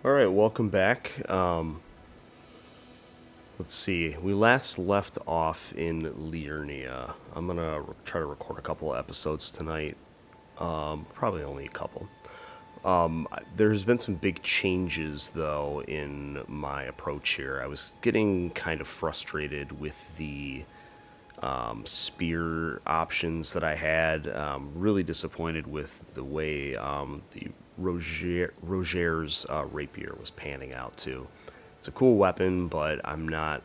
Alright, welcome back. Let's see. We last left off in Liurnia. I'm gonna try to record a couple of episodes tonight. Probably only a couple. There's been some big changes, though, in my approach here. I was getting kind of frustrated with the spear options that I had. Really disappointed with the way the Roger's rapier was panning out, too. It's a cool weapon, but I'm not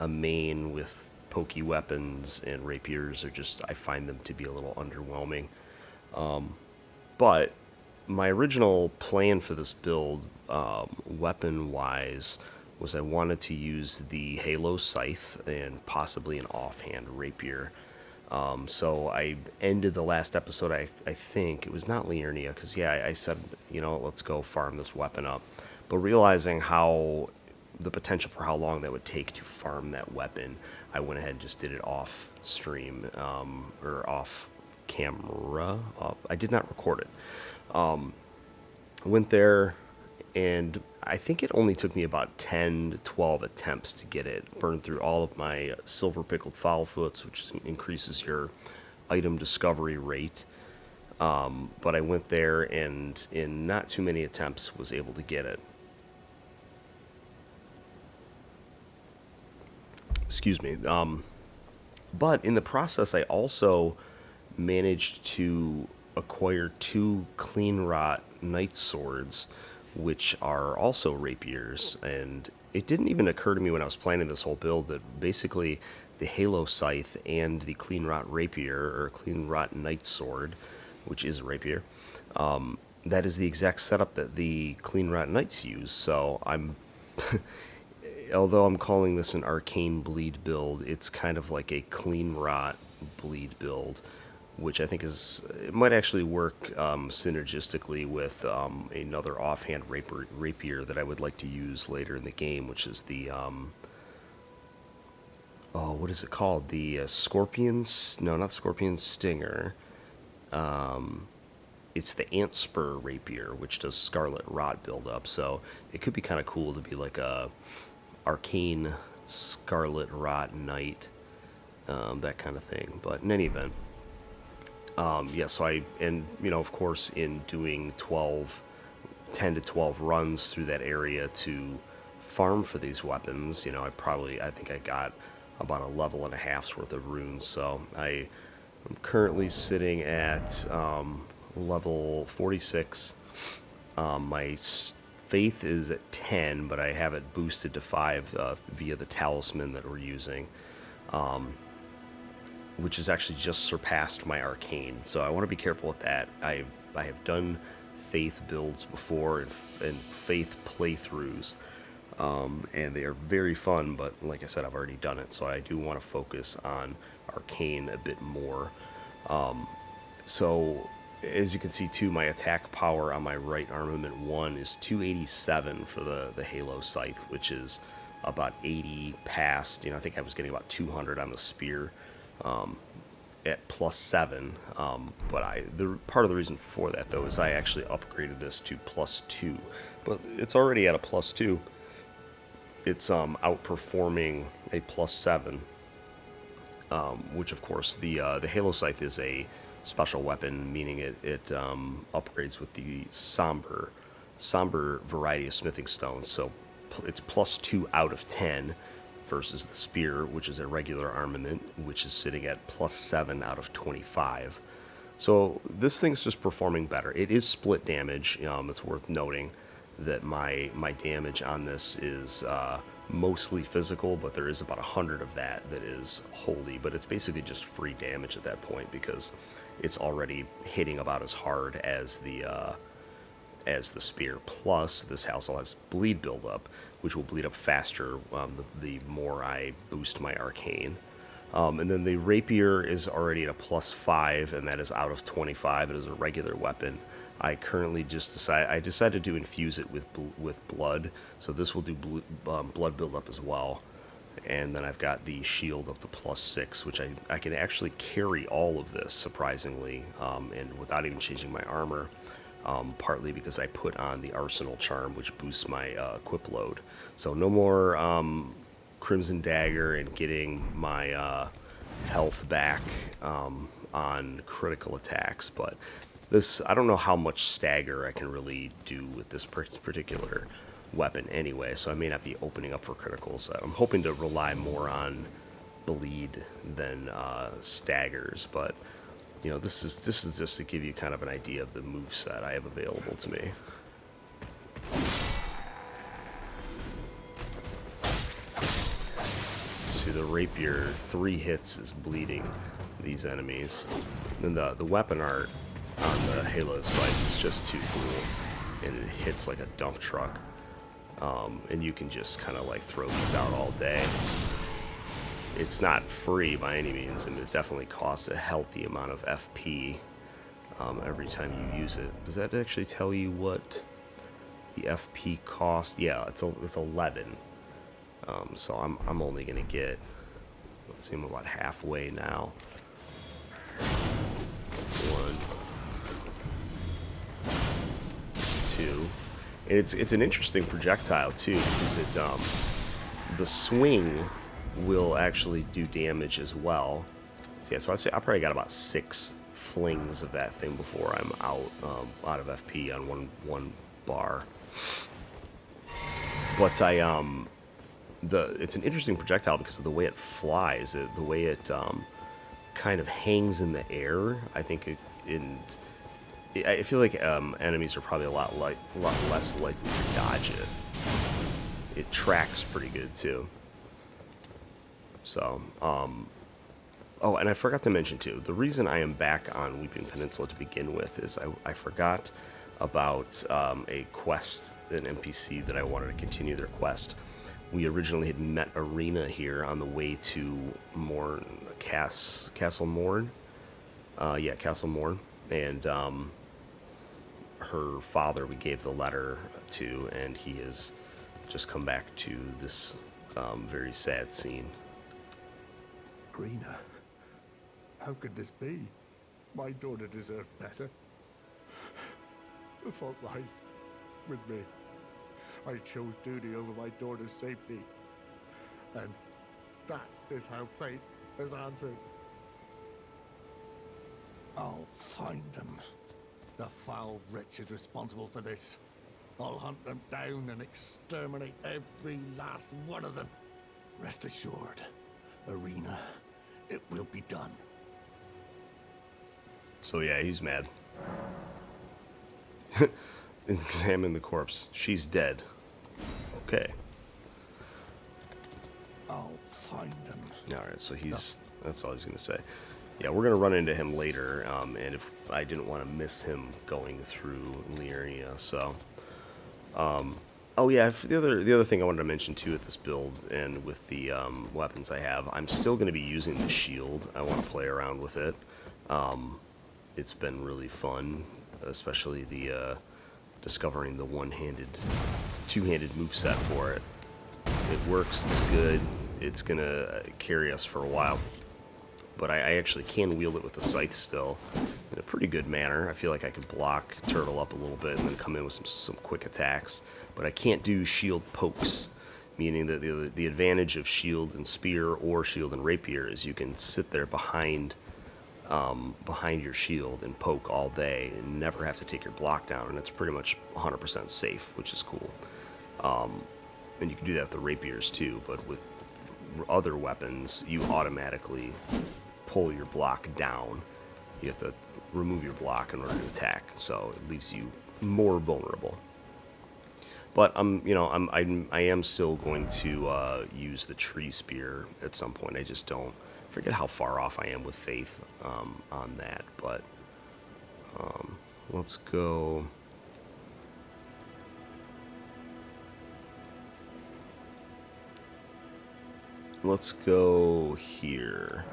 a main with pokey weapons, and rapiers are just, I find them to be a little underwhelming. But my original plan for this build, weapon-wise, was I wanted to use the Halo Scythe and possibly an offhand rapier. So I ended the last episode, I think, it was not Liurnia, because yeah, I said, let's go farm this weapon up. But realizing the potential for how long that would take to farm that weapon, I went ahead and just did it off stream, or off camera. I did not record it. Went there, and I think it only took me about 10 to 12 attempts to get it. Burned through all of my silver pickled foulfoots, which increases your item discovery rate. But I went there, and in not too many attempts was able to get it. Excuse me. But in the process, I also managed to acquire two Cleanrot Knight Swords, which are also rapiers. And it didn't even occur to me when I was planning this whole build that basically the Halo Scythe and the Cleanrot Rapier, or Cleanrot Knight Sword, which is a rapier, that is the exact setup that the Cleanrot Knights use. So although I'm calling this an arcane bleed build, it's kind of like a Cleanrot bleed build, which I think it might actually work synergistically with another offhand rapier that I would like to use later in the game, which is the what is it called? The Scorpion's? No, not Scorpion Stinger. It's the Ant Spur rapier, which does Scarlet Rot buildup. So it could be kind of cool to be like a arcane Scarlet Rot Knight, that kind of thing. But in any event. Yeah, so of course, in doing 10 to 12 runs through that area to farm for these weapons, I think I got about a level and a half's worth of runes. So I'm currently sitting at level 46. My faith is at 10, but I have it boosted to 5 via the talisman that we're using. Which has actually just surpassed my arcane. So I want to be careful with that. I have done faith builds before and faith playthroughs, and they are very fun. But like I said, I've already done it, so I do want to focus on arcane a bit more. So as you can see too, my attack power on my right armament 1 is 287 for the Halo Scythe, which is about 80 past. I think I was getting about 200 on the spear. At +7, but part of the reason for that though is I actually upgraded this to +2, but it's already at a +2. It's outperforming a +7, which of course the Halo Scythe is a special weapon, meaning it upgrades with the somber variety of smithing stones, so it's +2 out of 10. Versus the spear, which is a regular armament, which is sitting at +7 out of 25. So this thing's just performing better. It is split damage. It's worth noting that my damage on this is mostly physical, but there is about 100 of that is holy. But it's basically just free damage at that point because it's already hitting about as hard as the spear. Plus, this also has bleed buildup, which will bleed up faster the more I boost my arcane. And then the rapier is already at a +5, and that is out of 25. It is a regular weapon. I currently decided to infuse it with blood, so this will do blood buildup as well. And then I've got the shield up to +6, which I can actually carry all of this surprisingly, and without even changing my armor. partly because I put on the Arsenal Charm, which boosts my equip load. So no more Crimson Dagger and getting my health back on critical attacks, but this, I don't know how much stagger I can really do with this particular weapon anyway, so I may not be opening up for criticals. I'm hoping to rely more on bleed than staggers, but you know, this is just to give you kind of an idea of the moveset I have available to me. See, the rapier, 3 hits is bleeding these enemies. And then the weapon art on the Halo site is just too cool, and it hits like a dump truck. And you can just kind of like throw these out all day. It's not free by any means, and it definitely costs a healthy amount of FP every time you use it. Does that actually tell you what the FP cost? Yeah, it's 11. So I'm only gonna get, let's see, I'm about halfway now. 1, 2, and it's an interesting projectile too, because it the swing will actually do damage as well. So yeah, so I'd say I probably got about 6 flings of that thing before I'm out of FP on one bar. But it's an interesting projectile because of the way it flies, the way it kind of hangs in the air. I think I feel like enemies are probably a lot less likely to dodge it. It tracks pretty good too. So, oh, and I forgot to mention too, the reason I am back on Weeping Peninsula to begin with is I forgot about a quest, an NPC that I wanted to continue their quest. We originally had met Arena here on the way to Castle Morn. Yeah, Castle Morn. And her father we gave the letter to, and he has just come back to this very sad scene. Arena, how could this be? My daughter deserved better. The fault lies with me. I chose duty over my daughter's safety. And that is how fate has answered. I'll find them. The foul wretches responsible for this. I'll hunt them down and exterminate every last one of them. Rest assured, Arena, it will be done. So yeah, he's mad. Examine the corpse. She's dead. Okay. I'll find them. Alright, so that's all he's going to say. Yeah, we're going to run into him later, and if I didn't want to miss him going through Liurnia, so... oh yeah, the other thing I wanted to mention too with this build and with the weapons I have, I'm still going to be using the shield. I want to play around with it. It's been really fun, especially the discovering the two-handed moveset for it. It works, it's good, it's going to carry us for a while. But I actually can wield it with the scythe still in a pretty good manner. I feel like I can block, turtle up a little bit, and then come in with some quick attacks. But I can't do shield pokes, meaning that the advantage of shield and spear or shield and rapier is you can sit there behind your shield and poke all day and never have to take your block down, and it's pretty much 100% safe, which is cool. And you can do that with the rapiers too, but with other weapons, you automatically pull your block down. You have to remove your block in order to attack, so it leaves you more vulnerable. But I am still going to use the tree spear at some point. I just don't forget how far off I am with faith on that. But let's go. Let's go here.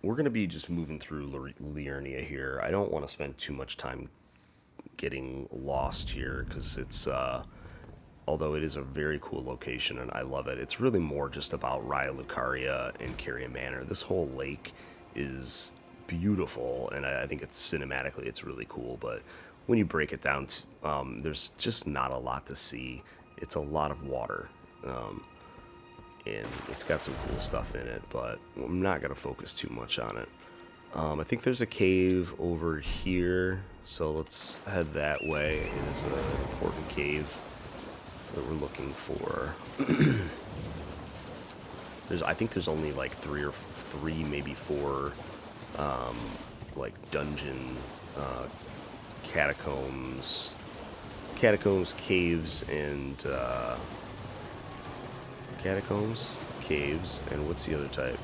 We're going to be just moving through Liurnia here. I don't want to spend too much time getting lost here, because it's, although it is a very cool location and I love it, it's really more just about Raya Lucaria and Caria Manor. This whole lake is beautiful, and I think it's cinematically it's really cool. But when you break it down, there's just not a lot to see. It's a lot of water, and it's got some cool stuff in it. But I'm not gonna focus too much on it. I think there's a cave over here, so let's head that way. It is an important cave that we're looking for. I think there's only like three, maybe four, like dungeon, catacombs, caves, and catacombs, caves, and what's the other type?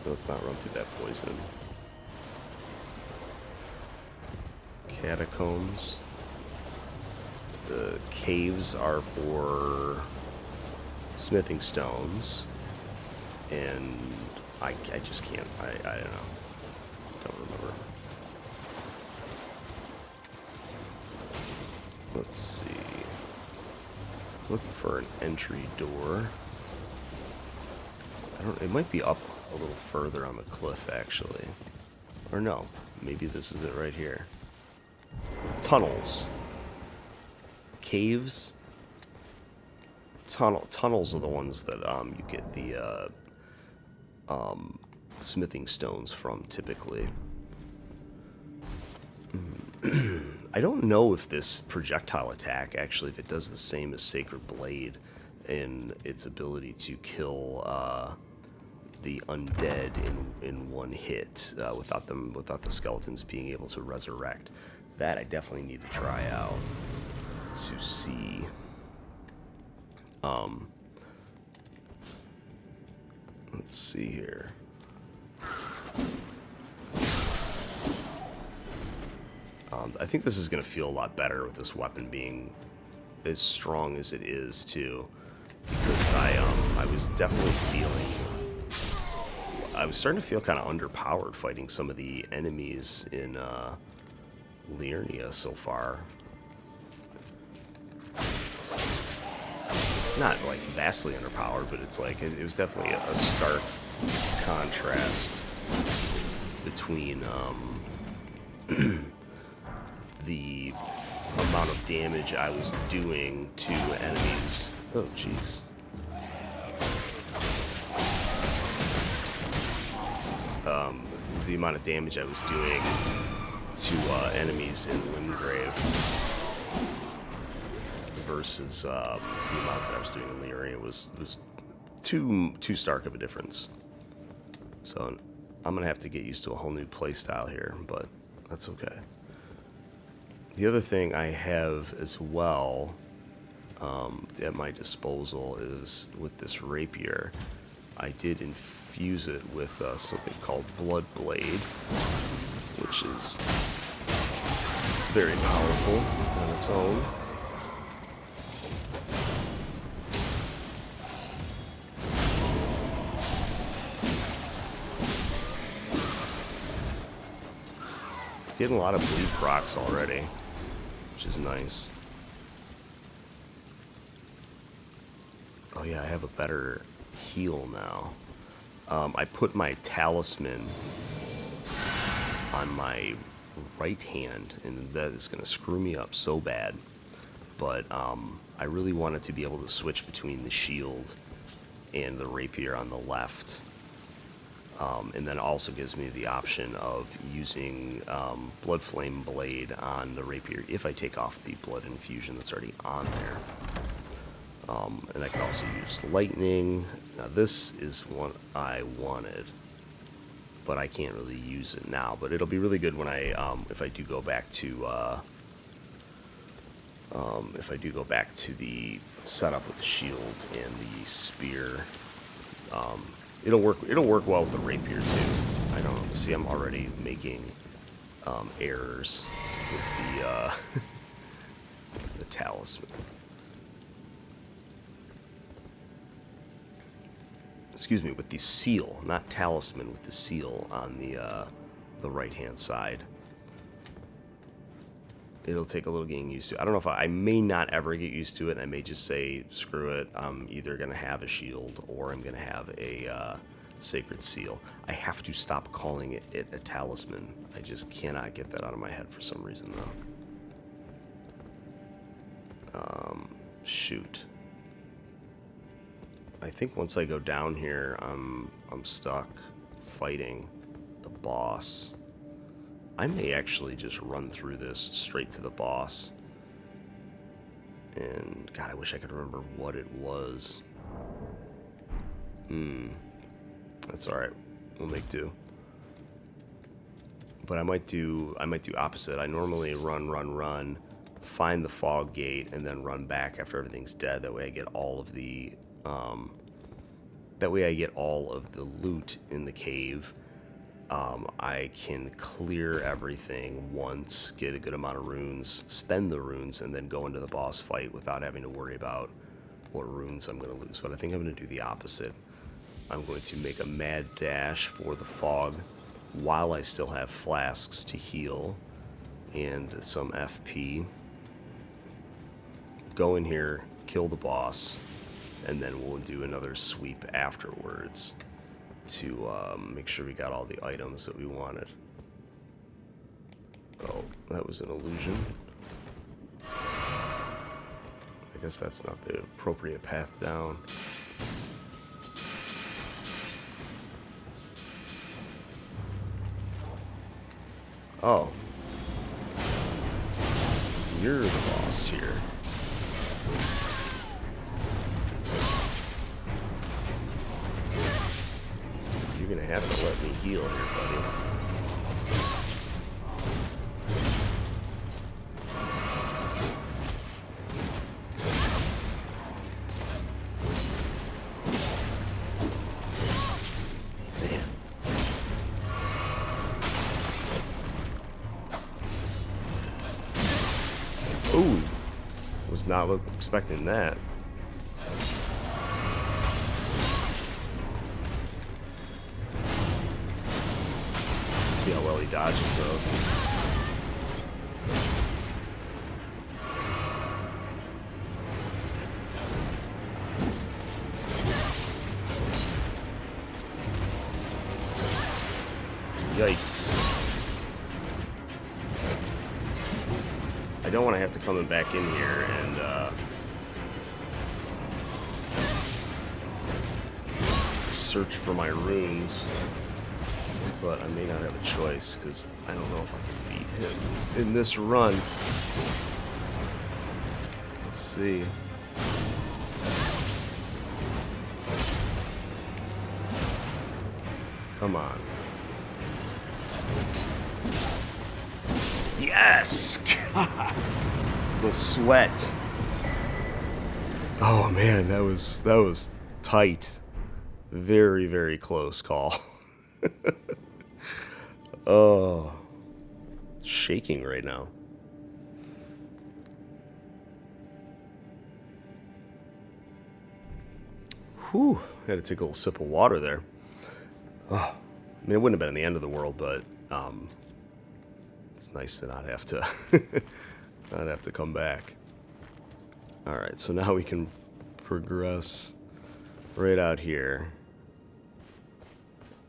Let's not run through that poison. Catacombs. The caves are for smithing stones, and I just can't. I don't know. Don't remember. Let's see. Looking for an entry door. It might be up a little further on the cliff, actually. Or no, maybe this is it right here. Tunnels. Caves. Tunnels are the ones that you get the smithing stones from, typically. I don't know if this projectile attack, actually, if it does the same as Sacred Blade in its ability to kill the undead in one hit without the skeletons being able to resurrect. That I definitely need to try out to see. Let's see here. I think this is going to feel a lot better with this weapon being as strong as it is, too. Because I was definitely I was starting to feel kind of underpowered fighting some of the enemies in Liurnia so far. Not like vastly underpowered, but it's like it was definitely a stark contrast between the amount of damage I was doing to enemies. Oh, jeez. The amount of damage I was doing to enemies in Limgrave versus the amount that I was doing in the area was too stark of a difference. So I'm gonna have to get used to a whole new playstyle here, but that's okay. The other thing I have as well at my disposal is with this rapier. I did infuse it with something called Blood Blade, which is very powerful on its own. Getting a lot of bleed procs already, which is nice. Oh yeah, I have a better heal now. I put my talisman on my right hand, and that is going to screw me up so bad. But I really wanted to be able to switch between the shield and the rapier on the left. And then also gives me the option of using Blood Flame Blade on the rapier if I take off the blood infusion that's already on there. And I can also use lightning. Now this is what I wanted, but I can't really use it now. But it'll be really good when I if I do go back to the setup with the shield and the spear. It'll work well with the rapier too. I don't know. See, I'm already making errors with the the talisman. Excuse me, with the seal, not talisman, with the seal on the right-hand side. It'll take a little getting used to. I don't know if I may not ever get used to it. I may just say, screw it. I'm either going to have a shield or I'm going to have a Sacred Seal. I have to stop calling it a talisman. I just cannot get that out of my head for some reason, though. Shoot. I think once I go down here, I'm stuck fighting the boss. I may actually just run through this straight to the boss. And, God, I wish I could remember what it was. That's alright. We'll make do. But I might do opposite. I normally run, find the fog gate, and then run back after everything's dead. That way I get all of the loot in the cave. I can clear everything once, get a good amount of runes, spend the runes, and then go into the boss fight without having to worry about what runes I'm going to lose. But I think I'm going to do the opposite. I'm going to make a mad dash for the fog while I still have flasks to heal and some FP. Go in here, kill the boss, and then we'll do another sweep afterwards to make sure we got all the items that we wanted. Oh, that was an illusion. I guess that's not the appropriate path down. Oh. You're the boss here. You're gonna have to let me heal here, buddy. Ooh, was not expecting that. See how well he dodges those. Yikes. I don't want to have to come back in here and search for my runes, but I may not have a choice because I don't know if I can beat him in this run. Let's see. Come on. Yes! The sweat. Oh man, that was tight. Very, very close call. Oh, shaking right now. Whew, had to take a little sip of water there. Oh, I mean, it wouldn't have been the end of the world, but it's nice to not have to not have to come back. All right, so now we can progress right out here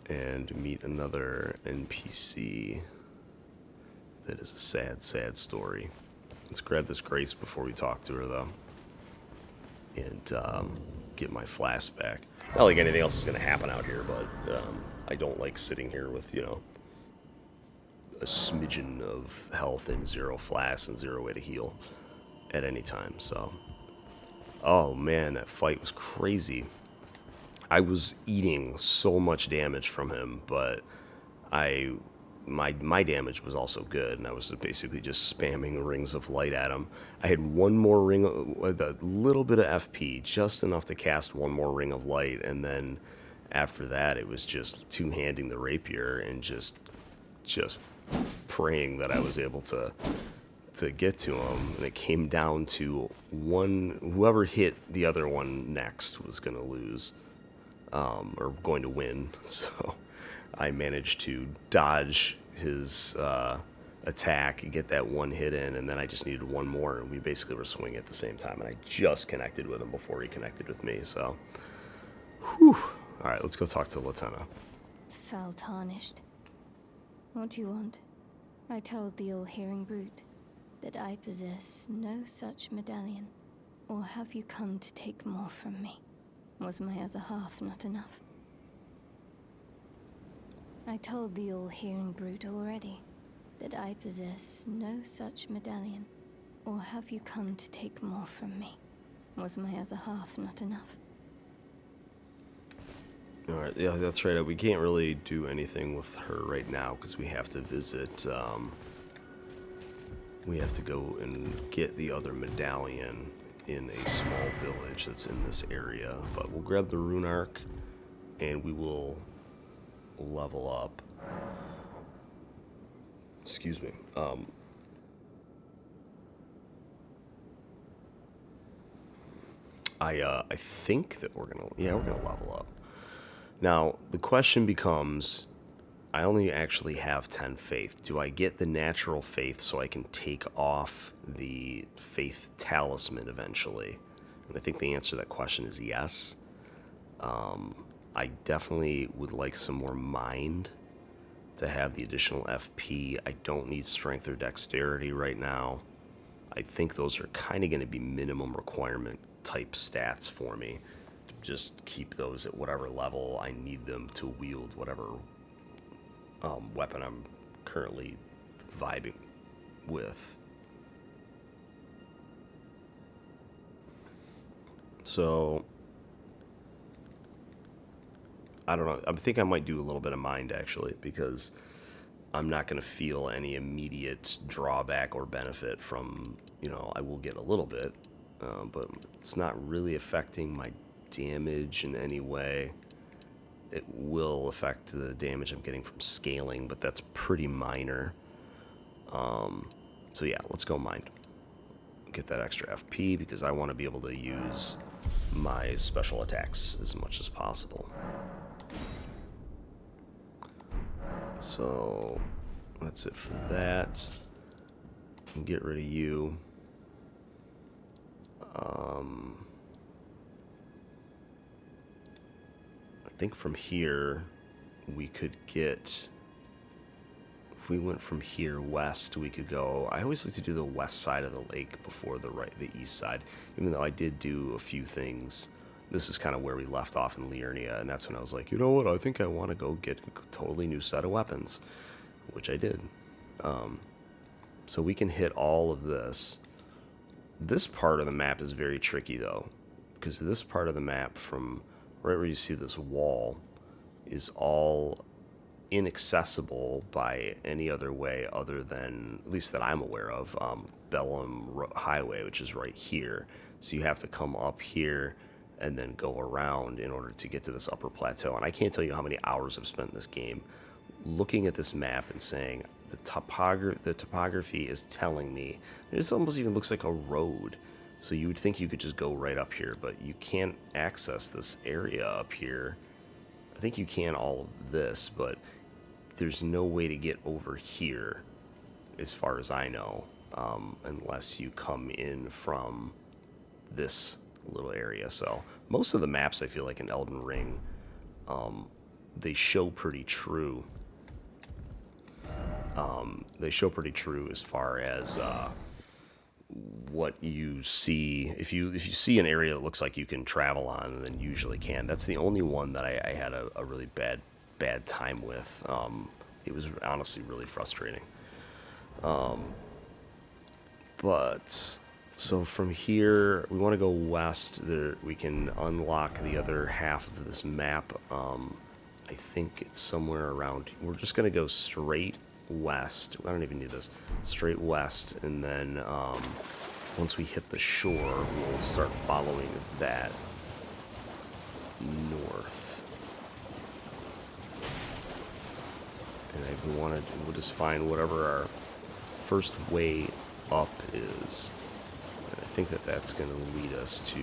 and meet another NPC. That is a sad, sad story. Let's grab this Grace before we talk to her, though, and get my flask back. Not like anything else is going to happen out here, but I don't like sitting here with, you know, a smidgen of health and 0 flasks and 0 way to heal at any time. So, oh man, that fight was crazy. I was eating so much damage from him, but my damage was also good, and I was basically just spamming rings of light at him. I had one more ring, a little bit of FP, just enough to cast one more ring of light, and then after that it was just two-handing the rapier and just praying that I was able to get to him. And it came down to whoever hit the other one next was going to lose, or going to win. So I managed to dodge his attack and get that one hit in, and then I just needed one more, and we basically were swinging at the same time, and I just connected with him before he connected with me. So, whew, Alright, let's go talk to Latenna. Foul tarnished. What do you want? I told the all-hearing brute that I possess no such medallion. Or have you come to take more from me? Was my other half not enough? I told the all-hearing brute already that I possess no such medallion. Or have you come to take more from me? Was my other half not enough? Alright, yeah, that's right. We can't really do anything with her right now because we have to visit, we have to go and get the other medallion in a small village that's in this area. But we'll grab the rune arc and we will level up. Excuse me. I think that we're gonna level up. Now the question becomes, I only actually have 10 faith. Do I get the natural faith so I can take off the faith talisman eventually? And I think the answer to that question is yes. I definitely would like some more mind to have the additional FP. I don't need strength or dexterity right now. I think those are kind of going to be minimum requirement type stats for me. To just keep those at whatever level I need them to wield whatever weapon I'm currently vibing with. So I don't know. I think I might do a little bit of mind actually, because I'm not going to feel any immediate drawback or benefit from, you know, I will get a little bit, but it's not really affecting my damage in any way. It will affect the damage I'm getting from scaling, but that's pretty minor. So yeah, let's go mind. Get that extra FP because I want to be able to use my special attacks as much as possible. So that's it for that. And get rid of you. I think from here we could get, if we went from here west, we could go, I always like to do the west side of the lake before the east side, even though I did do a few things. This is kind of where we left off in Enia, and that's when I was like, you know what, I think I want to go get a totally new set of weapons, which I did. So we can hit all of this. This part of the map is very tricky, though, because this part of the map, from right where you see this wall, is all inaccessible by any other way other than, at least that I'm aware of, Bellum Highway, which is right here. So you have to come up here and then go around in order to get to this upper plateau. And I can't tell you how many hours I've spent in this game looking at this map and saying, the topography is telling me, it almost even looks like a road. So you would think you could just go right up here, but you can't access this area up here. I think you can all of this, but there's no way to get over here, as far as I know, unless you come in from this little area. So most of the maps, I feel like in Elden Ring, they show pretty true. They show pretty true as far as what you see. If you see an area that looks like you can travel on, then you usually can. That's the only one that I had a really bad time with. It was honestly really frustrating. But so from here, we want to go west. There, we can unlock the other half of this map. I think it's somewhere around. We're just going to go straight west. I don't even need this. Straight west, and then once we hit the shore, we'll start following that north. And we'll just find whatever our first way up is. And I think that's going to lead us to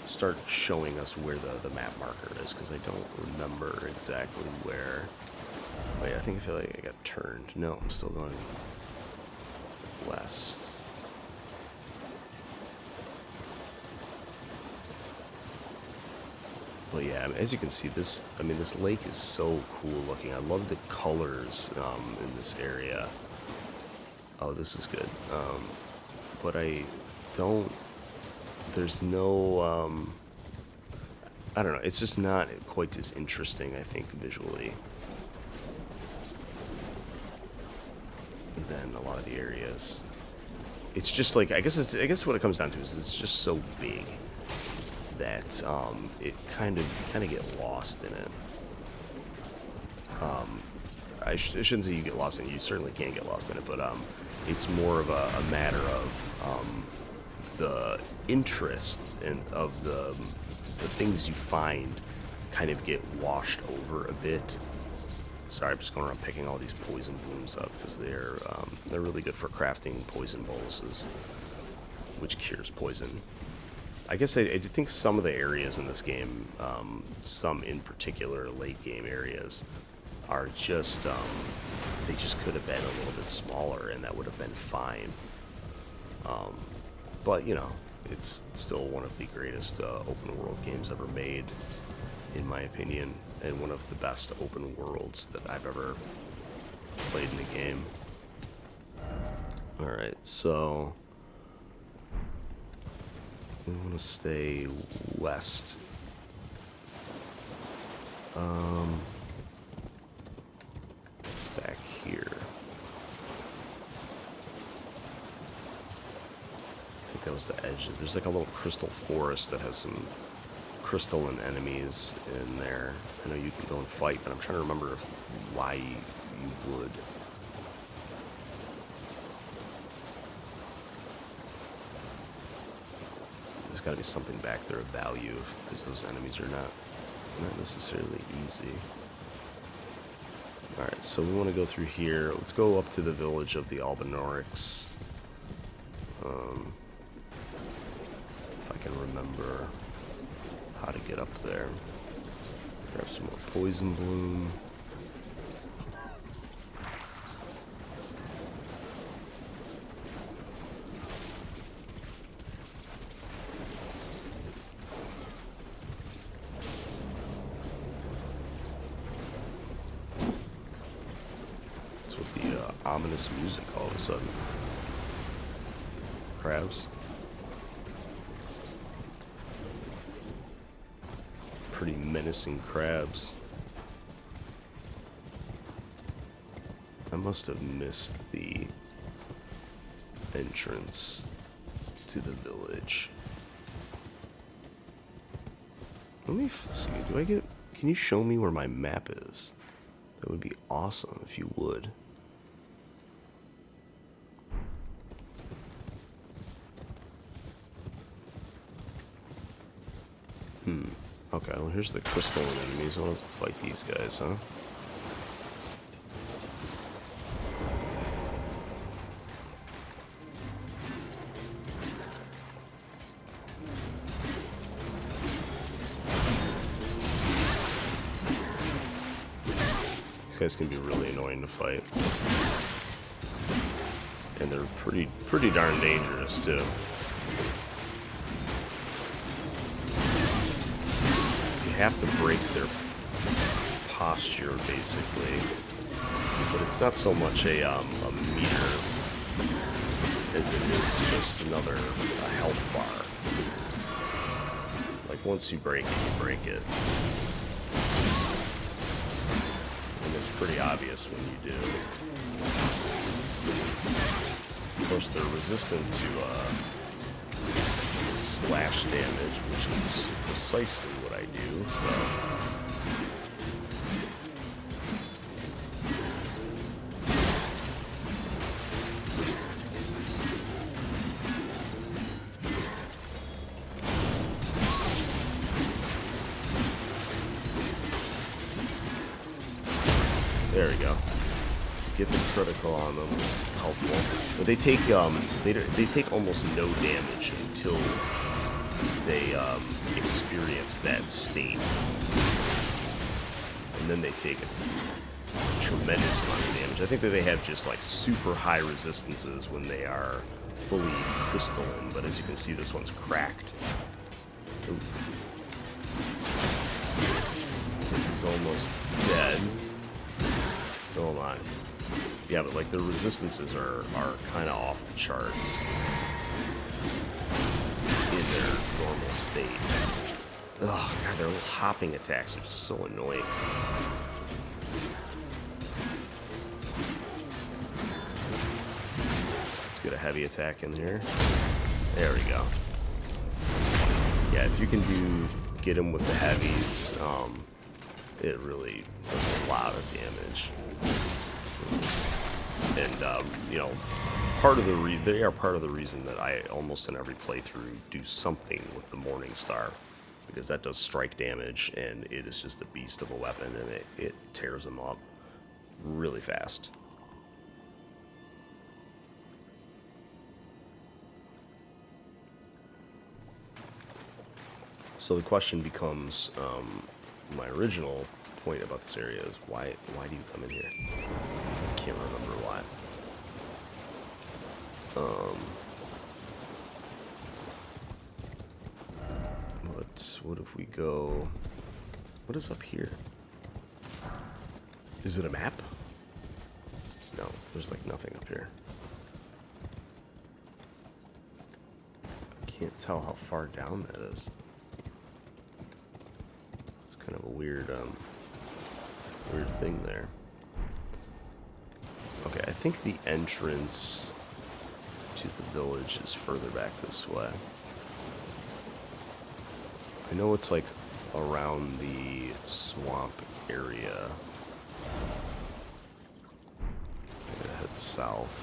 start showing us where the map marker is, because I don't remember exactly where. Wait, I feel like I got turned. No, I'm still going west. But But yeah, as you can see, this lake is so cool looking. I love the colors in this area. Oh, this is good. But I don't, there's no, I don't know, it's just not quite as interesting, I think, visually than a lot of the areas. It's just like, I guess what it comes down to is it's just so big that it kind of get lost in it. I shouldn't say you get lost in it. You certainly can get lost in it, but it's more of a matter of the interest and of the things you find kind of get washed over a bit. Sorry, I'm just going around picking all these poison blooms up because they're really good for crafting poison boluses, which cures poison. I guess I think some of the areas in this game, some in particular late game areas, are just, they just could have been a little bit smaller and that would have been fine. But, you know, it's still one of the greatest open world games ever made, in my opinion, and one of the best open worlds that I've ever played in a game. Alright, so we want to stay west. It's back here. I think that was the edge. There's like a little crystal forest that has some crystalline enemies in there. I know you can go and fight, but I'm trying to remember why you would. There's got to be something back there of value, because those enemies are not necessarily easy. Alright, so we want to go through here. Let's go up to the village of the Albinaurics. If I can remember how to get up there. Grab some more poison bloom. What's with the ominous music all of a sudden? Crabs? Pretty menacing crabs. I must have missed the entrance to the village. Let me see. Can you show me where my map is? That would be awesome if you would. Okay, well here's the crystalline enemies. I want to fight these guys, huh? These guys can be really annoying to fight. And they're pretty darn dangerous too. Have to break their posture basically, but it's not so much a meter as it is just another health bar. Like once you break it, you break it, and it's pretty obvious when you do. Of course, they're resistant to slash damage, which is precisely what I do, so. There we go. Get the critical on them is helpful. But they take almost no damage until they experience that state, and then they take a tremendous amount of damage. I think that they have just like super high resistances when they are fully crystalline, but as you can see, this one's cracked. Ooh. want. Yeah, but like the resistances are kind of off the charts in their normal state. Oh god, their little hopping attacks are just so annoying. Let's get a heavy attack in here. There we go. Yeah, if you can get him with the heavies, it really does a lot of damage. And you know, they are part of the reason that I almost in every playthrough do something with the Morning Star, because that does strike damage, and it is just a beast of a weapon, and it tears them up really fast. So the question becomes, my original point about this area is why do you come in here? I can't remember why. But what if we go? What is up here? Is it a map? No, there's like nothing up here. I can't tell how far down that is. It's kind of a weird thing there. Okay, I think the entrance to the village is further back this way. I know it's like around the swamp area. I'm gonna head south.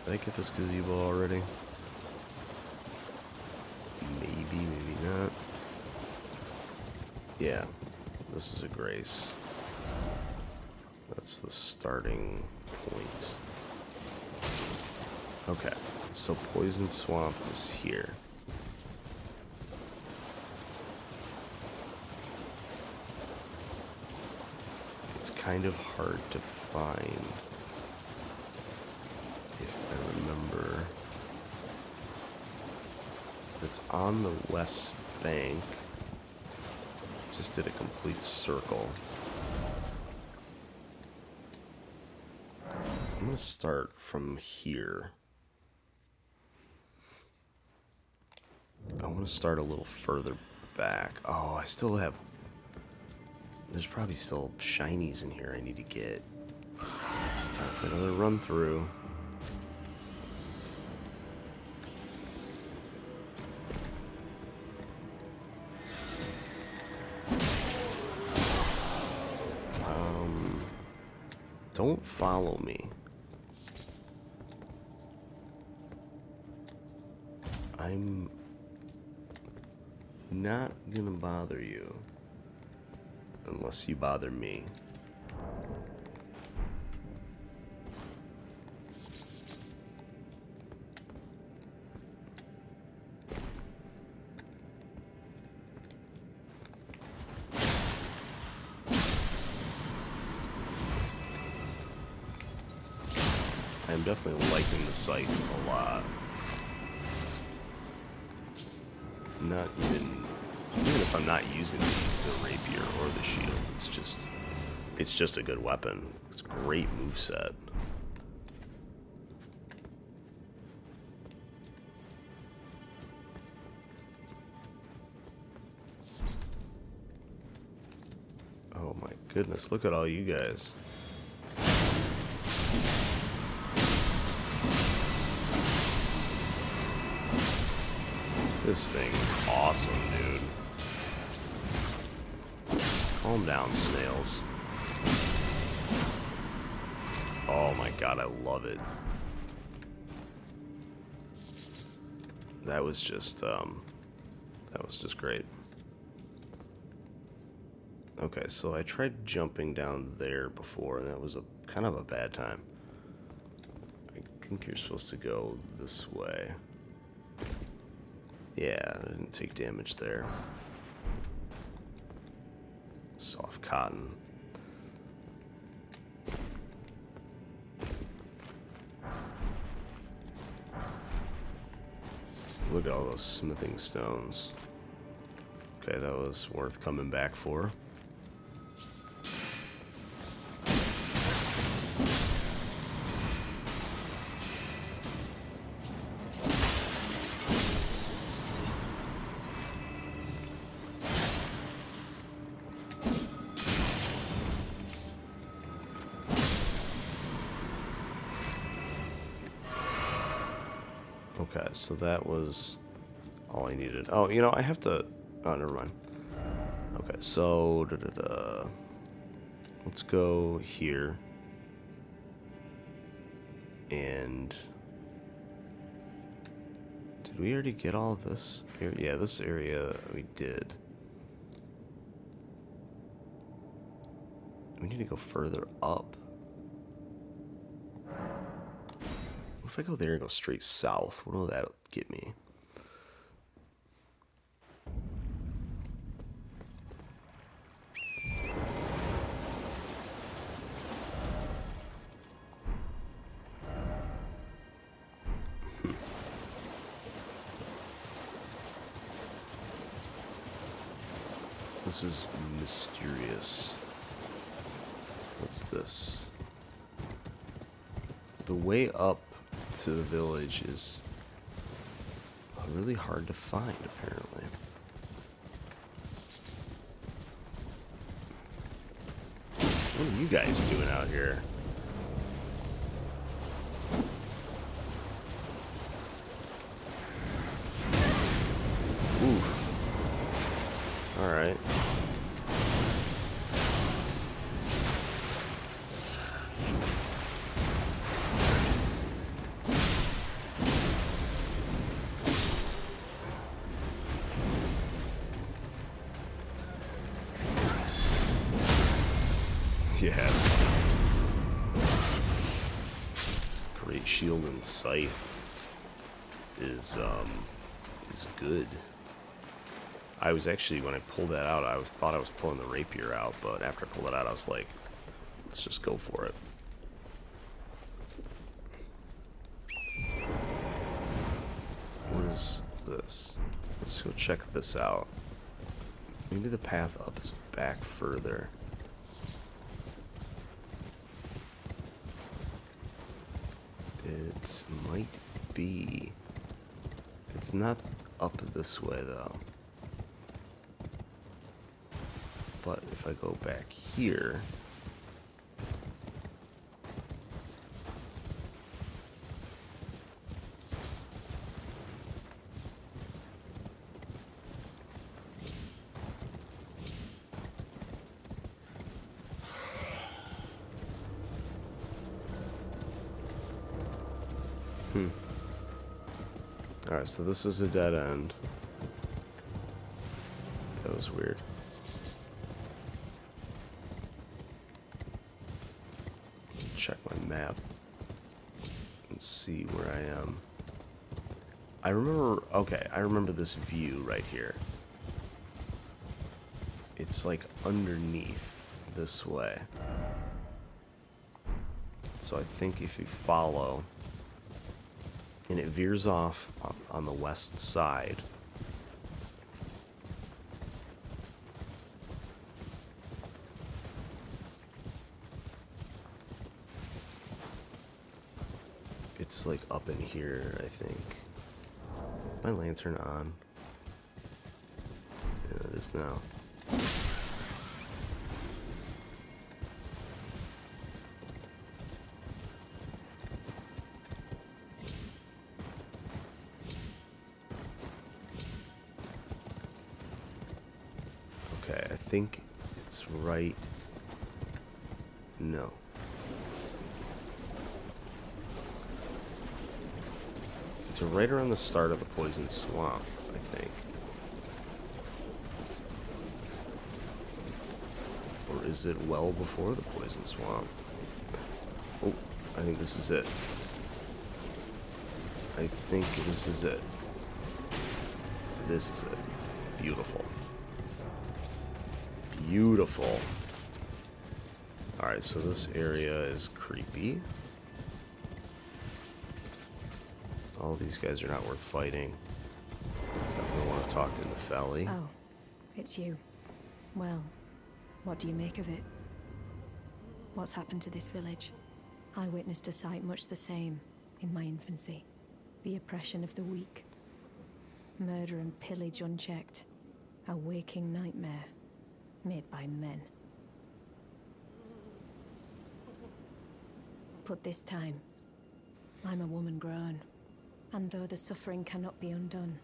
Did I get this gazebo already? Maybe, maybe not. Yeah, this is a grace. That's the starting point. Okay, so Poison Swamp is here. It's kind of hard to find, if I remember. It's on the west bank. Just did a complete circle. I'm gonna start from here. I want to start a little further back. Oh, I still have... There's probably still shinies in here I need to get. Time for another run through. Don't follow me. I'm not gonna bother you unless you bother me. I'm definitely liking the scythe a lot. Not even if I'm not using the rapier or the shield, it's just a good weapon. It's a great moveset. Oh my goodness, look at all you guys. This thing is awesome, dude. Calm down, snails. Oh my god, I love it. That was just great. Okay, so I tried jumping down there before, and that was kind of a bad time. I think you're supposed to go this way. Yeah, I didn't take damage there. Soft cotton. Look at all those smithing stones. Okay, that was worth coming back for. Okay, so that was all I needed. Oh, you know, I have to... Oh, never mind. Okay, so... Let's go here. And... Did we already get all of this? Yeah, this area we did. We need to go further up. What if I go there and go straight south? What will that get me? This is mysterious. What's this? The way up to the village is really hard to find, apparently. What are you guys doing out here? Oof. Alright. Yes. Great shield and scythe is good. I was actually, when I pulled that out, I thought I was pulling the rapier out, but after I pulled it out, I was like, let's just go for it. What is this? Let's go check this out. Maybe the path up is back further. It might be. It's not up this way, though. But if I go back here... Alright, so this is a dead end. That was weird. Check my map and see where I am. I remember, okay, I remember this view right here. It's like underneath this way. So I think if you follow, and it veers off on the west side. It's like up in here, I think. My lantern on. Yeah, it is now. Okay, I think it's right. No. It's right around the start of the poison swamp, I think. Or is it well before the poison swamp? Oh, I think this is it. I think this is it. This is it. Beautiful. Beautiful. Alright, so this area is creepy. All these guys are not worth fighting. Definitely want to talk to Nepheli. Oh, it's you. Well, what do you make of it? What's happened to this village? I witnessed a sight much the same in my infancy. The oppression of the weak. Murder and pillage unchecked. A waking nightmare made by men. But this time, I'm a woman grown. And though the suffering cannot be undone,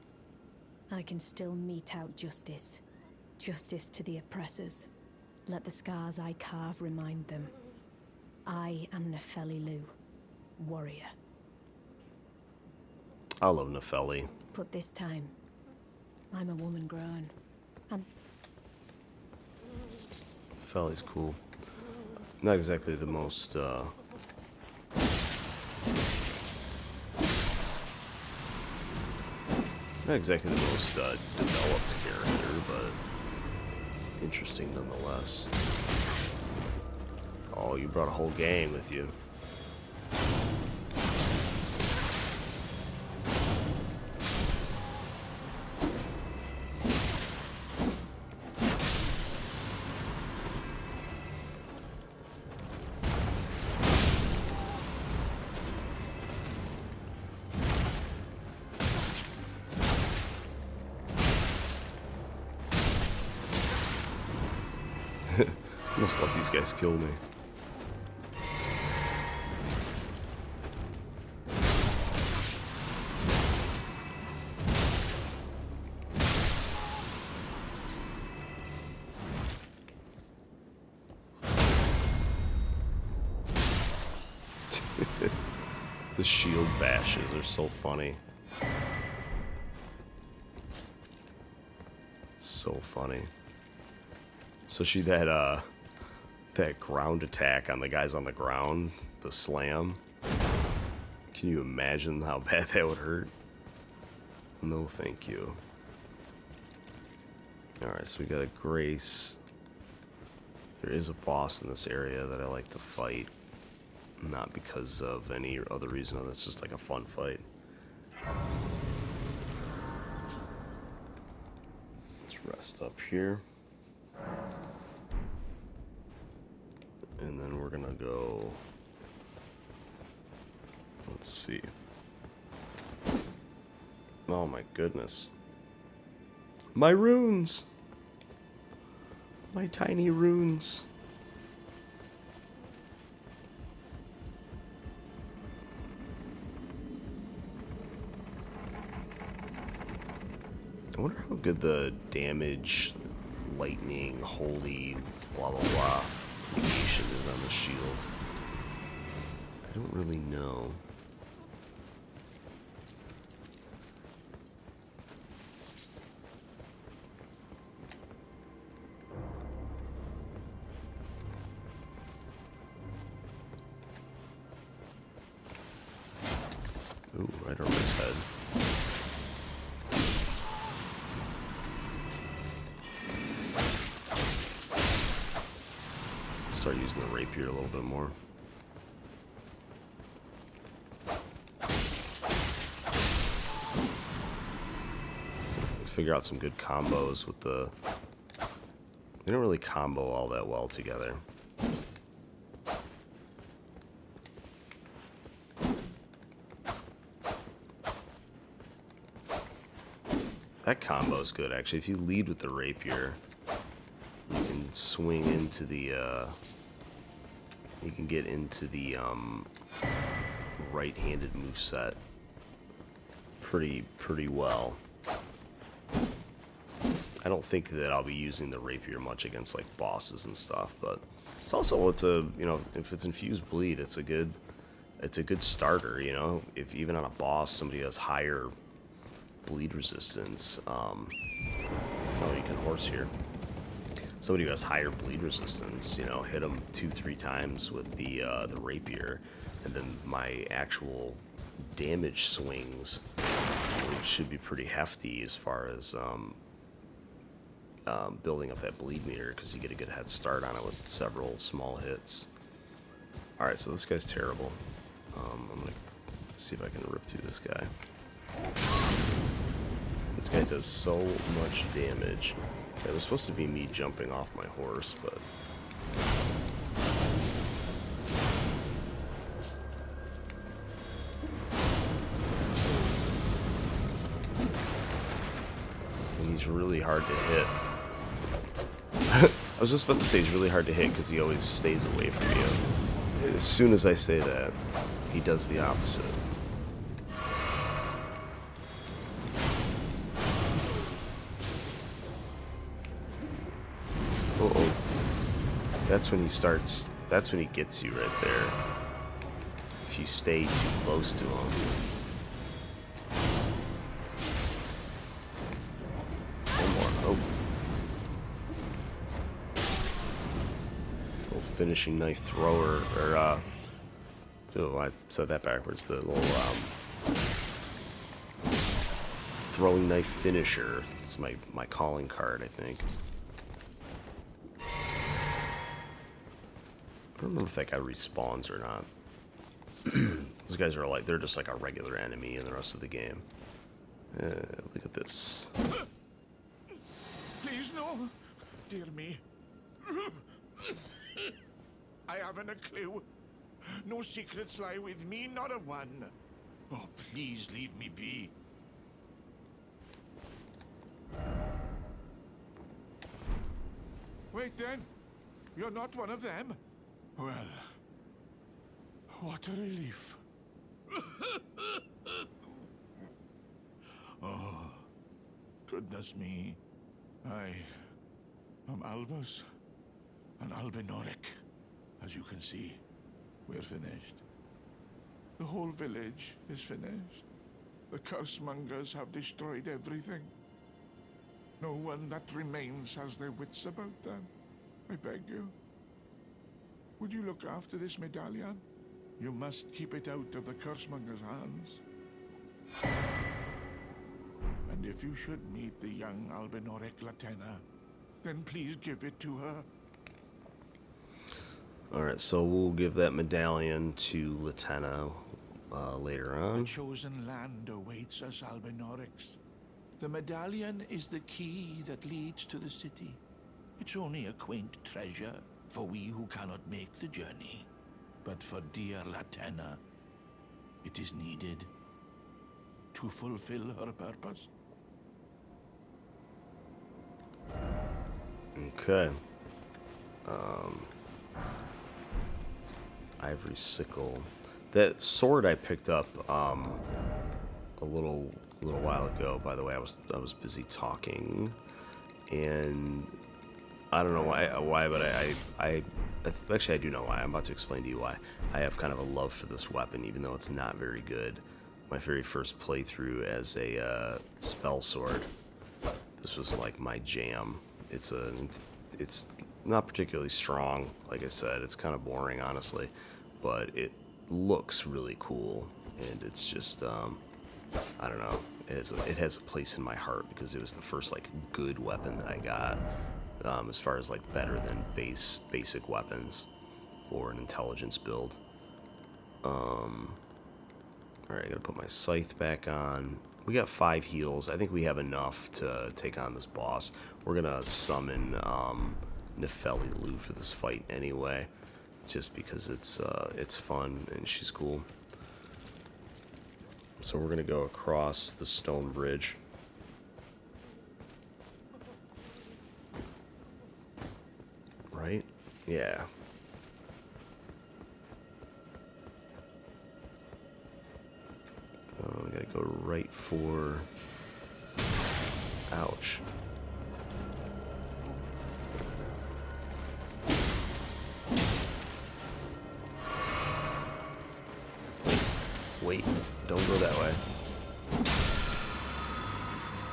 I can still mete out justice. Justice to the oppressors. Let the scars I carve remind them. I am Nefeli Lu, warrior. I love Nefeli. But this time, I'm a woman grown. And Nefeli's cool. Not exactly the most, not exactly the most, developed character, but interesting nonetheless. Oh, you brought a whole gang with you. Almost let these guys kill me. The shield bashes are so funny. So funny. Especially that that ground attack on the guys on the ground, the slam. Can you imagine how bad that would hurt? No, thank you. Alright, so we got a Grace. There is a boss in this area that I like to fight. Not because of any other reason, it's just like a fun fight. Let's rest up here. And then we're gonna go, let's see. Oh my goodness. My runes! My tiny runes. I wonder how good the damage, lightning, holy, blah blah blah negation is on the shield. I don't really know. Ooh, right over his head. Start using the rapier a little bit more. Figure out some good combos with the... They don't really combo all that well together. That combo's good, actually. If you lead with the rapier, you can swing into the, you can get into the, right-handed moveset pretty well. I don't think that I'll be using the rapier much against, like, bosses and stuff, but it's also, it's a, you know, if it's infused bleed, it's a good starter, you know? If even on a boss, somebody has higher bleed resistance, oh, you can horse here. Somebody who has higher bleed resistance, you know, hit them 2-3 times with the rapier, and then my actual damage swings should be pretty hefty as far as building up that bleed meter, because you get a good head start on it with several small hits. Alright, so this guy's terrible. I'm gonna see if I can rip through this guy. This guy does so much damage. It was supposed to be me jumping off my horse, but... And he's really hard to hit. I was just about to say he's really hard to hit because he always stays away from you. As soon as I say that, he does the opposite. That's when he starts. That's when he gets you right there. If you stay too close to him. One more. Oh. Little finishing knife thrower, or oh, I said that backwards. The little throwing knife finisher. It's my calling card, I think. I don't remember if that guy respawns or not. Those guys are like, they're just like a regular enemy in the rest of the game. Look at this. Please, no. Dear me. I haven't a clue. No secrets lie with me, not a one. Oh, please leave me be. Wait then. You're not one of them? Well, what a relief. Oh, goodness me. I am Albus, an Albinauric. As you can see, we're finished. The whole village is finished. The cursemongers have destroyed everything. No one that remains has their wits about them. I beg you. Would you look after this medallion? You must keep it out of the cursemonger's hands. And if you should meet the young Albinauric Latenna, then please give it to her. Alright, so we'll give that medallion to Latenna later on. A chosen land awaits us, Albinaurics. The medallion is the key that leads to the city. It's only a quaint treasure for we who cannot make the journey. But for dear Latenna, it is needed to fulfill her purpose. Okay. Ivory sickle. That sword I picked up a little while ago. By the way, I was busy talking, and I don't know why, but I actually I do know why. I'm about to explain to you why. I have kind of a love for this weapon, even though it's not very good. My very first playthrough as a spell sword, this was like my jam. It's not particularly strong, like I said. It's kind of boring, honestly, but it looks really cool, and it's just I don't know. It has a place in my heart because it was the first like good weapon that I got, as far as like better than basic weapons for an intelligence build. Alright, I gotta put my scythe back on. We got 5 heals. I think we have enough to take on this boss. We're gonna summon Nefeli Lu for this fight anyway, just because it's fun and she's cool. So we're gonna go across the stone bridge. Right? Yeah. We gotta go right for... Ouch. Wait, don't go that way.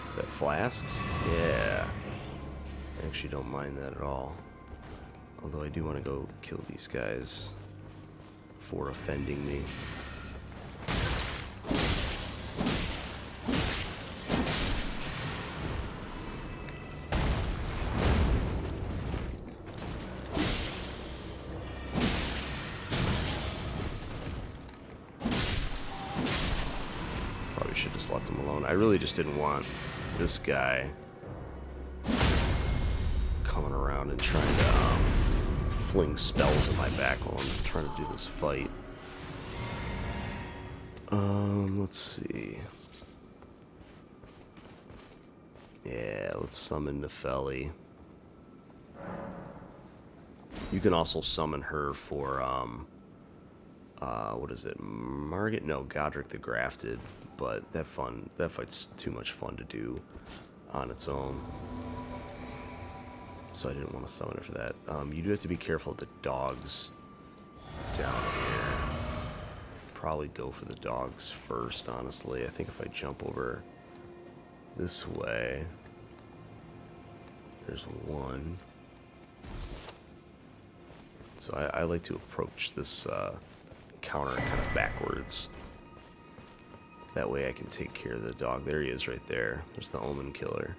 Is that flasks? Yeah. I actually don't mind that at all. Although I do want to go kill these guys for offending me. Probably should just let them alone. I really just didn't want this guy coming around and trying to fling spells in my back while I'm trying to do this fight. Let's see. Yeah, let's summon Nefeli. You can also summon her for, what is it? Margit? No, Godric the Grafted. But that fight's too much fun to do on its own. so I didn't want to summon it for that. You do have to be careful of the dogs down here. Probably go for the dogs first, honestly. I think if I jump over this way, there's one. So I like to approach this counter kind of backwards. That way I can take care of the dog. There he is right there. There's the Omenkiller.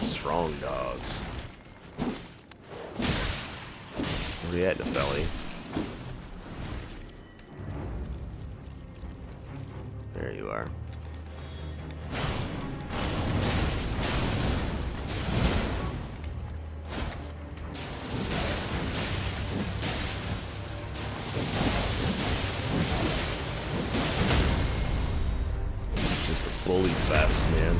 Strong dogs. Where you at, Nefelli? There you are. Just a bully fest, man.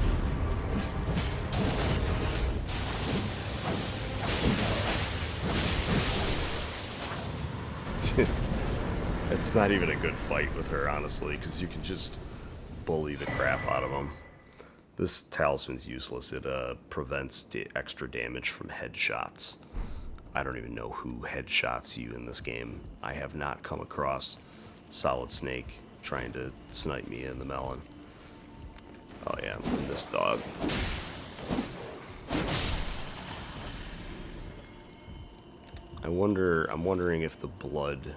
It's not even a good fight with her, honestly, because you can just bully the crap out of them. This talisman's useless. It prevents extra damage from headshots. I don't even know who headshots you in this game. I have not come across Solid Snake trying to snipe me in the melon. Oh yeah, this dog. I'm wondering if the blood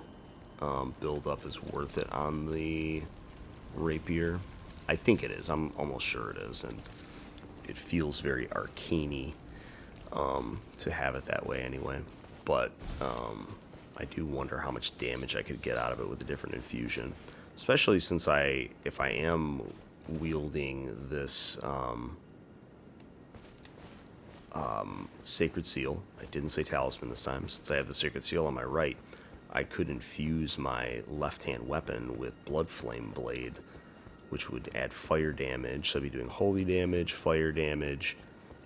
build-up is worth it on the rapier. I think it is. I'm almost sure it is, and it feels very arcane-y to have it that way anyway. But I do wonder how much damage I could get out of it with a different infusion, especially since if I am wielding this Sacred Seal. I didn't say Talisman this time. Since I have the Sacred Seal on my right, I could infuse my left-hand weapon with Blood Flame Blade, which would add fire damage. So I'd be doing holy damage, fire damage,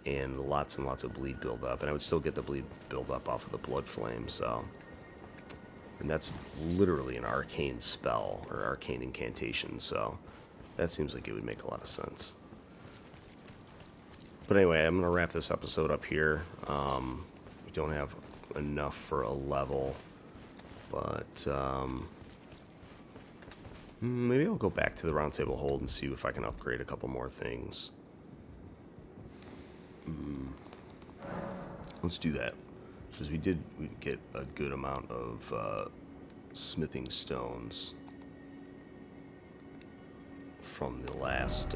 and lots of bleed build-up. And I would still get the bleed build-up off of the Blood Flame, so... And that's literally an arcane spell, or arcane incantation, so that seems like it would make a lot of sense. But anyway, I'm going to wrap this episode up here. We don't have enough for a level, but maybe I'll go back to the Round Table Hold and see if I can upgrade a couple more things. Let's do that, because we get a good amount of smithing stones from the last...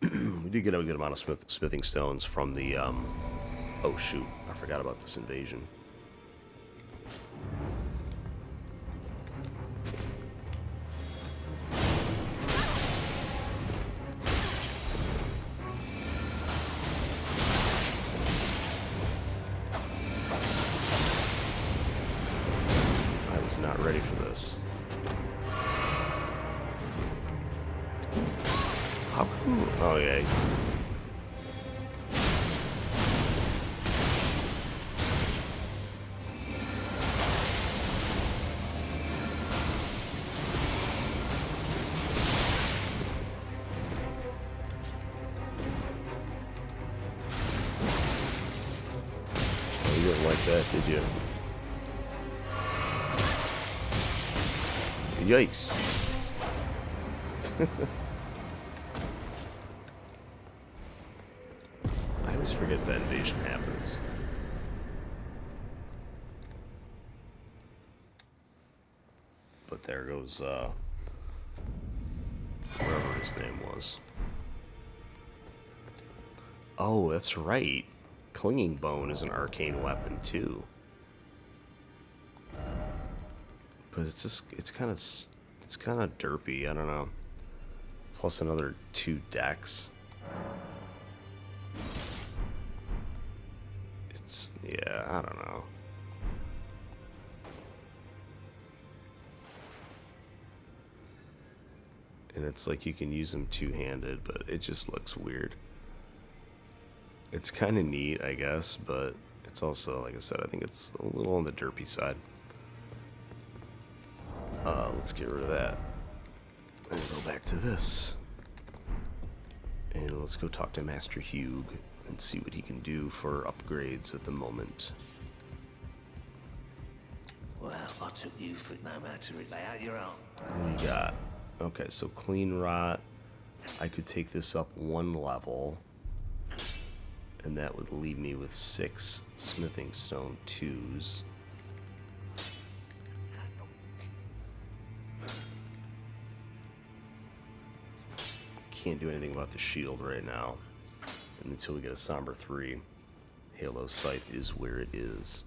we did get a good amount of smithing stones from the, oh shoot, I forgot about this invasion. I was not ready for this. How come? Oh yeah. Oh, you didn't like that, did you? Yikes. I always forget that invasion happens. But there goes, whatever his name was. Oh, that's right. Clinging Bone is an arcane weapon, too. But it's just, it's kind of derpy, I don't know. Plus another 2 decks. Yeah, I don't know. And it's like you can use them two-handed, but it just looks weird. It's kind of neat, I guess, but it's also, like I said, I think it's a little on the derpy side. Let's get rid of that. And go back to this. And let's go talk to Master Hugh and see what he can do for upgrades at the moment. Well, I took you for it no matter it. Lay out your own. What do you got? Okay, so Cleanrot. I could take this up 1 level. And that would leave me with 6 smithing stone 2s. Can't do anything about the shield right now. And until we get a Somber 3, Halo Scythe is where it is.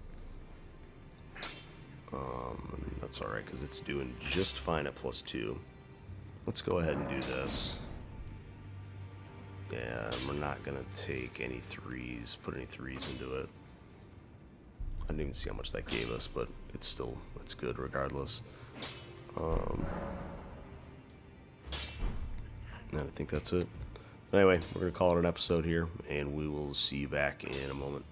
That's alright, because it's doing just fine at +2. Let's go ahead and do this. Yeah, we're not going to take any 3s, put any 3s into it. I didn't even see how much that gave us, but it's good regardless. And I think that's it. Anyway, we're going to call it an episode here, and we will see you back in a moment.